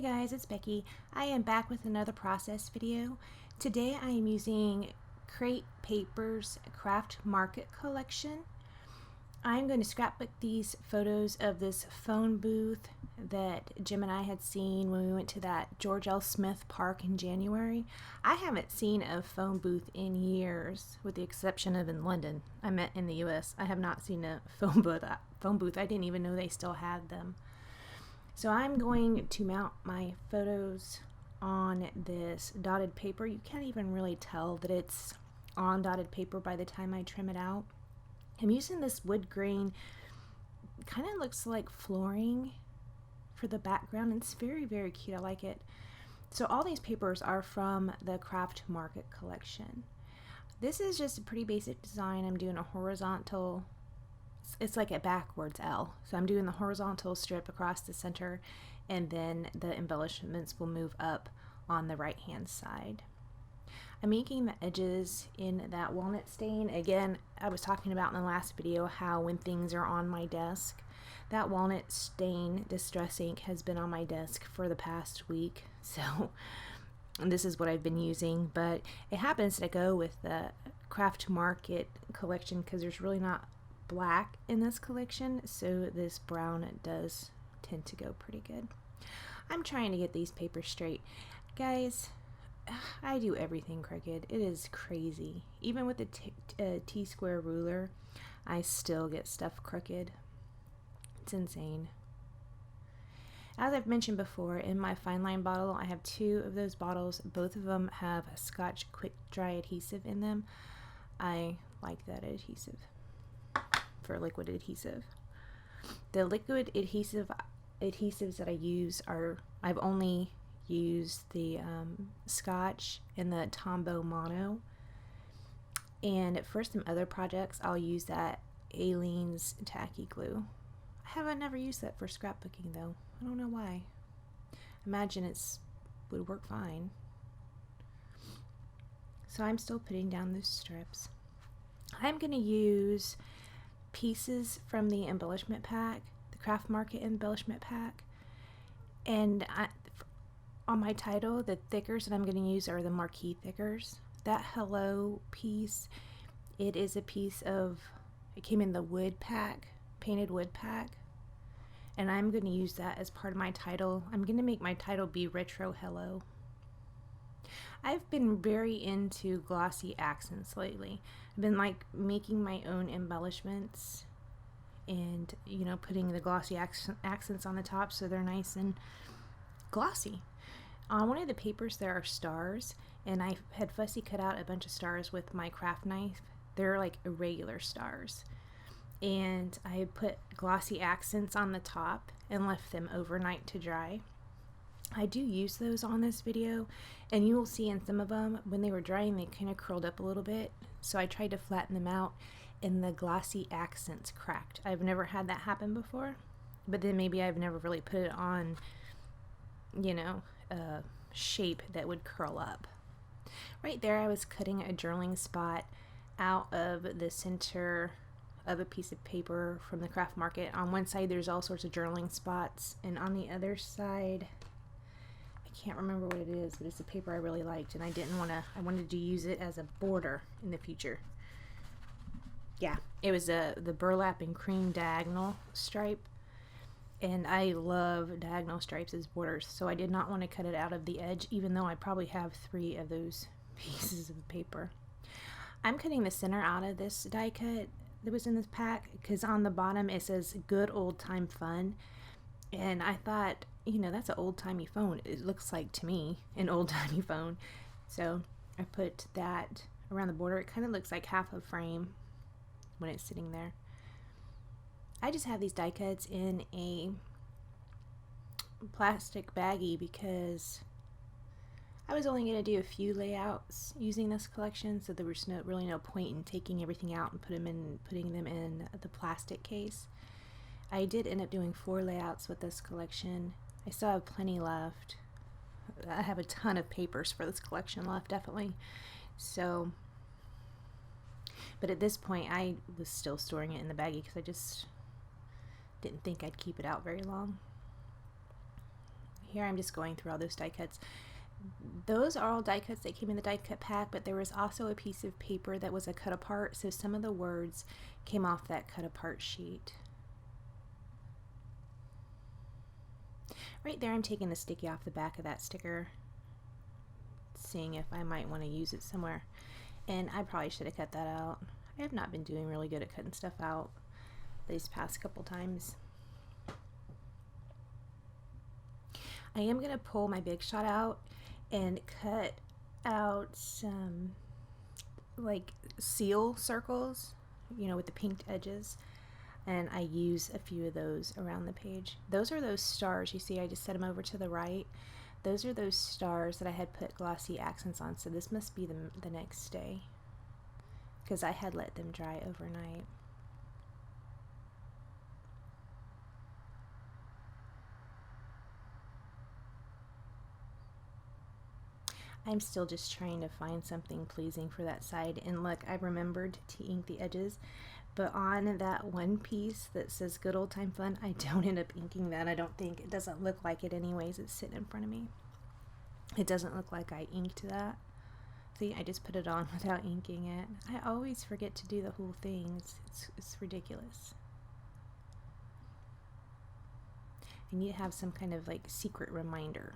guys, it's Becky. I am back with another process video. Today I am using Crate Paper's Craft Market collection. I'm going to scrapbook these photos of this phone booth that Jim and I had seen when we went to that George L. Smith Park in January. I haven't seen a phone booth in years, with the exception of in London. I meant in the US. I have not seen a phone booth. I didn't even know they still had them. So I'm going to mount my photos on this dotted paper. You can't even really tell that it's on dotted paper by the time I trim it out. I'm using this wood grain, kind of looks like flooring for the background. It's very, very cute. I like it. So all these papers are from the Craft Market collection. This is just a pretty basic design. I'm doing a horizontal, it's like a backwards L. So I'm doing the horizontal strip across the center, and then the embellishments will move up on the right hand side. I'm making the edges in that walnut stain. Again, I was talking about in the last video how when things are on my desk, that walnut stain distress ink has been on my desk for the past week. So this is what I've been using, but it happens to go with the Craft Market collection because there's really not black in this collection, so this brown does tend to go pretty good. I'm trying to get these papers straight. Guys, I do everything crooked. It is crazy. Even with the T-square ruler, I still get stuff crooked. It's insane. As I've mentioned before, in my fine line bottle, I have two of those bottles. Both of them have Scotch quick dry adhesive in them. I like that adhesive for liquid adhesive. The liquid adhesives that I use are, I've only used the Scotch and the Tombow Mono, and for some other projects I'll use that Aleene's tacky glue. I haven't never used that for scrapbooking though. I don't know why. Imagine it's would work fine. So I'm still putting down those strips. I'm going to use pieces from the embellishment pack, the Craft Market embellishment pack, and on my title, the thickers that I'm going to use are the marquee thickers. That hello piece, it is a piece of, it came in the wood pack, painted wood pack, and I'm going to use that as part of my title. I'm going to make my title be retro hello. I've been very into glossy accents lately. I've been like making my own embellishments and, you know, putting the glossy accents on the top so they're nice and glossy. On one of the papers there are stars, and I had fussy cut out a bunch of stars with my craft knife. They're like irregular stars, and I put glossy accents on the top and left them overnight to dry. I do use those on this video, and you will see in some of them when they were drying they kind of curled up a little bit, so I tried to flatten them out and the glossy accents cracked. I've never had that happen before, but then maybe I've never really put it on, you know, a shape that would curl up. Right there I was cutting a journaling spot out of the center of a piece of paper from the Craft Market. On one side there's all sorts of journaling spots, and on the other side I can't remember what it is, but it's a paper I really liked, and I wanted to use it as a border in the future. Yeah, it was the burlap and cream diagonal stripe, and I love diagonal stripes as borders, so I did not want to cut it out of the edge, even though I probably have 3 of those pieces of paper. I'm cutting the center out of this die cut that was in this pack, because on the bottom it says good old time fun, and I thought, you know, that's an old-timey phone. It looks like to me an old-timey phone, so I put that around the border. It kind of looks like half a frame when it's sitting there. I just have these die cuts in a plastic baggie because I was only going to do a few layouts using this collection, so there was really no point in taking everything out and putting them in the plastic case. I did end up doing 4 layouts with this collection. I still have plenty left. I have a ton of papers for this collection left, definitely. So, but at this point I was still storing it in the baggie because I just didn't think I'd keep it out very long. here I'm just going through all those die cuts. Those are all die cuts that came in the die cut pack, but there was also a piece of paper that was a cut apart, so some of the words came off that cut apart sheet. Right there I'm taking the sticky off the back of that sticker, seeing if I might want to use it somewhere, and I probably should have cut that out. I have not been doing really good at cutting stuff out these past couple times. I am going to pull my Big Shot out and cut out some like seal circles, you know, with the pinked edges, and I use a few of those around the page. Those are those stars. You see I just set them over to the right. Those are those stars that I had put glossy accents on, so this must be the next day because I had let them dry overnight. I'm still just trying to find something pleasing for that side, and look, I remembered to ink the edges, but on that one piece that says good old time fun, I don't end up inking that. I don't think. It doesn't look like it anyways. It's sitting in front of me. It doesn't look like I inked that. See, I just put it on without inking it. I always forget to do the whole thing. It's ridiculous. I need to have some kind of like secret reminder.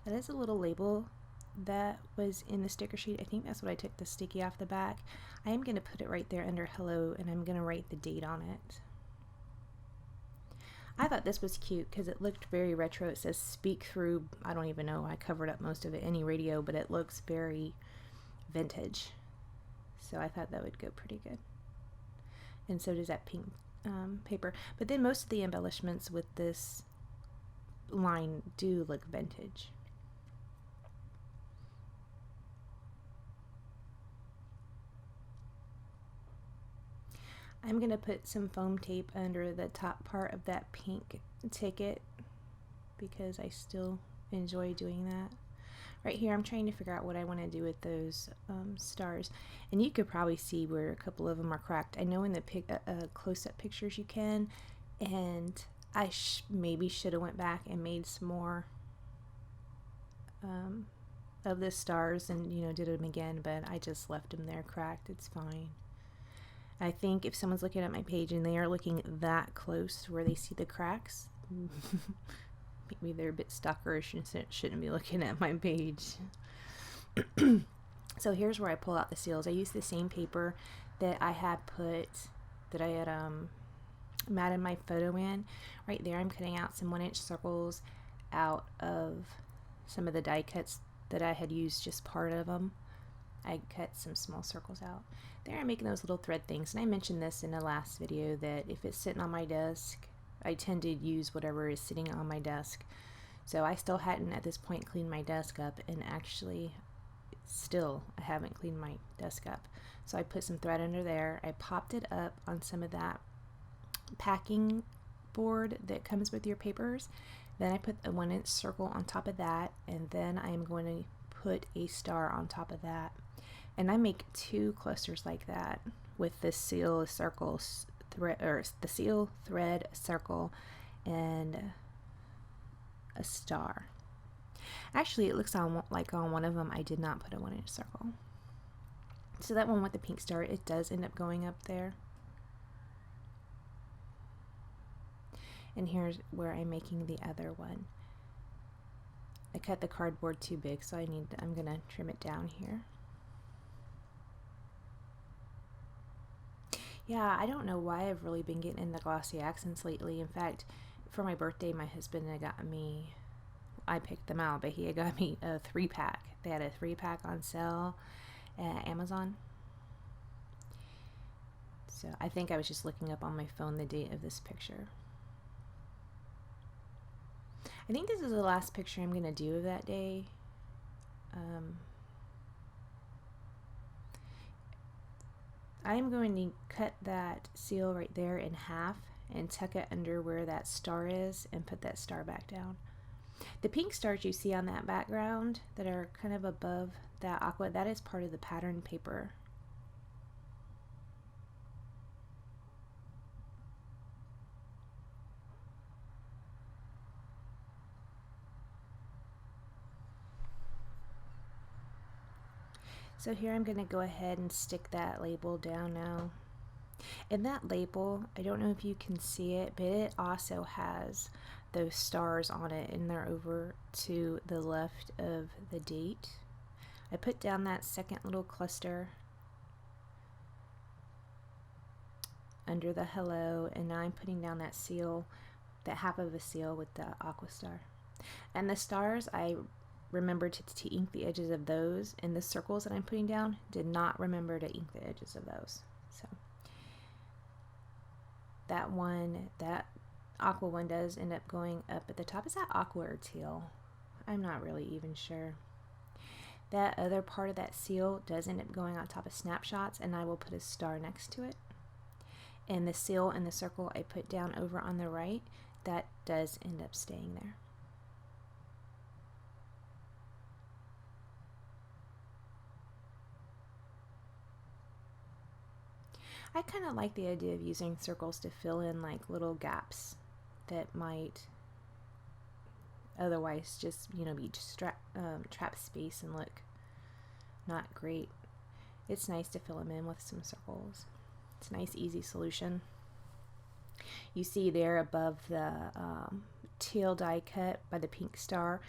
That is a little label that was in the sticker sheet. I think that's what I took the sticky off the back. I am going to put it right there under hello, and I'm going to write the date on it. I thought this was cute because it looked very retro. It says speak through, I don't even know, I covered up most of it, any radio, but it looks very vintage. So I thought that would go pretty good. And so does that pink paper. But then most of the embellishments with this line do look vintage. I'm going to put some foam tape under the top part of that pink ticket because I still enjoy doing that. Right here I'm trying to figure out what I want to do with those stars, and you could probably see where a couple of them are cracked. I know in the close-up pictures you can, and I maybe should have went back and made some more of the stars and, you know, did them again, but I just left them there cracked. It's fine. I think if someone's looking at my page and they are looking that close to where they see the cracks, maybe they're a bit stalkerish and shouldn't be looking at my page. So here's where I pull out the seals. I use the same paper that I had matted my photo in. Right there I'm cutting out some 1-inch circles out of some of the die cuts that I had used, just part of them. I cut some small circles out. There I'm making those little thread things, and I mentioned this in the last video that if it's sitting on my desk, I tend to use whatever is sitting on my desk. So I still hadn't at this point cleaned my desk up, and actually still I haven't cleaned my desk up. So I put some thread under there. I popped it up on some of that packing board that comes with your papers. Then I put a 1-inch circle on top of that, and then I am going to put a star on top of that. And I make 2 clusters like that with the seal circle thread, or the seal thread circle and a star. Actually, it looks like on one of them I did not put a 1-inch circle. So that one with the pink star, it does end up going up there. And here's where I'm making the other one. I cut the cardboard too big, so I'm gonna trim it down here. Yeah, I don't know why I've really been getting into glossy accents lately. In fact, for my birthday, my husband had got me, I picked them out, but he had got me a 3-pack. They had a 3-pack on sale at Amazon. So I think I was just looking up on my phone the date of this picture. I think this is the last picture I'm going to do of that day. I'm going to cut that seal right there in half and tuck it under where that star is and put that star back down. The pink stars you see on that background that are kind of above that aqua, that is part of the pattern paper. So here I'm going to go ahead and stick that label down now. And that label, I don't know if you can see it, but it also has those stars on it, and they're over to the left of the date. I put down that second little cluster under the hello, and now I'm putting down that seal, that half of a seal with the aqua star. And the stars, I remembered to ink the edges of those, and the circles that I'm putting down did not remember to ink the edges of those. So that one, that aqua one does end up going up at the top. Is that aqua or teal? I'm not really even sure. That other part of that seal does end up going on top of snapshots, and I will put a star next to it. And the seal and the circle I put down over on the right, that does end up staying there. I kind of like the idea of using circles to fill in like little gaps that might otherwise just, be trap space and look not great. It's nice to fill them in with some circles. It's a nice, easy solution. You see there above the teal die cut by the pink star,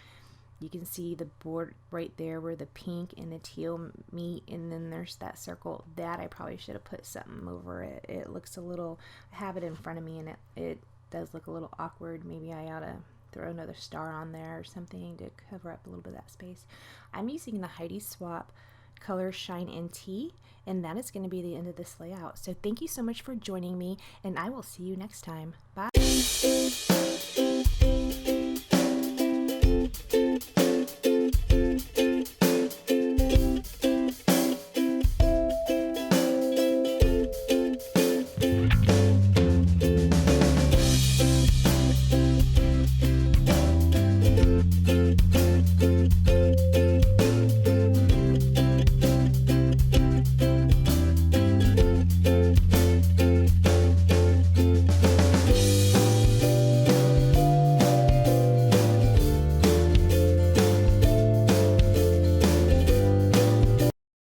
you can see the board right there where the pink and the teal meet, and then there's that circle. That I probably should have put something over it. It looks a little, I have it in front of me, and it does look a little awkward. Maybe I ought to throw another star on there or something to cover up a little bit of that space. I'm using the Heidi Swap Color Shine NT, and that is going to be the end of this layout. So thank you so much for joining me, and I will see you next time. Bye.